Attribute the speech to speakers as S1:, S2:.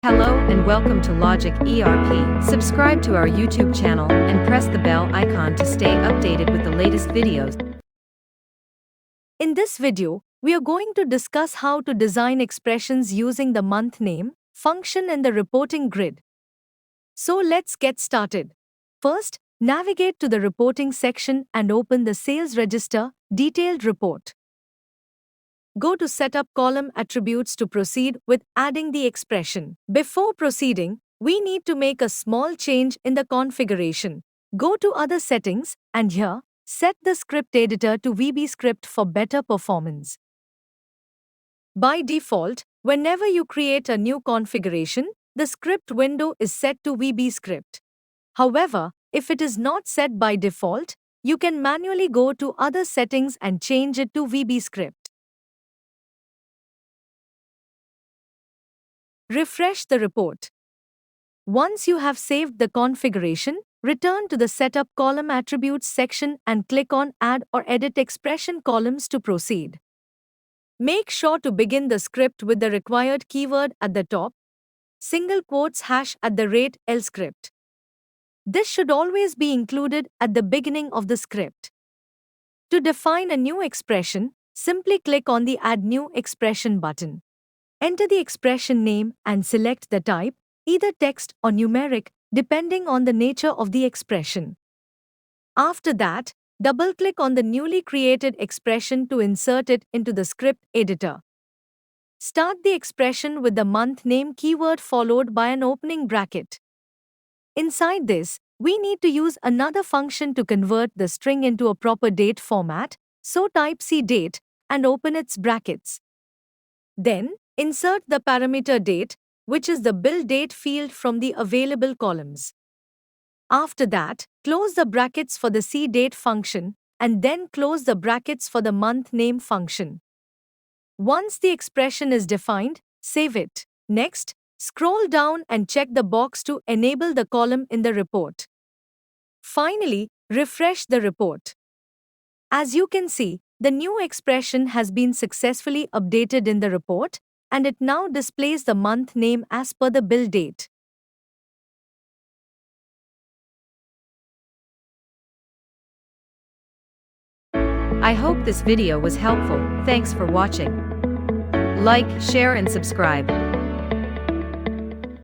S1: Hello and welcome to Logic ERP. Subscribe to our YouTube channel and press the bell icon to stay updated with the latest videos.
S2: In this video, we are going to discuss how to design expressions using the month name function in the reporting grid. So let's get started. First, navigate to the reporting section and open the sales register detailed report. Go to Setup Column Attributes to proceed with adding the expression. Before proceeding, we need to make a small change in the configuration. Go to Other Settings and here, set the script editor to VBScript for better performance. By default, whenever you create a new configuration, the script window is set to VBScript. However, if it is not set by default, you can manually go to Other Settings and change it to VBScript. Refresh the report. Once you have saved the configuration, return to the Setup Column Attributes section and click on Add or Edit Expression columns to proceed. Make sure to begin the script with the required keyword at the top, single quotes #L script. This should always be included at the beginning of the script. To define a new expression, simply click on the Add New Expression button. Enter the expression name and select the type, either text or numeric, depending on the nature of the expression. After that, double-click on the newly created expression to insert it into the script editor. Start the expression with the month name keyword followed by an opening bracket. Inside this, we need to use another function to convert the string into a proper date format, so type CDate and open its brackets. Then, insert the parameter date, which is the bill date field from the available columns. After that, close the brackets for the CDate function and then close the brackets for the month name function. Once the expression is defined, save it. Next, scroll down and check the box to enable the column in the report. Finally, refresh the report. As you can see, the new expression has been successfully updated in the report, and it now displays the month name as per the bill date.
S1: I hope this video was helpful. Thanks for watching. Like, share and subscribe.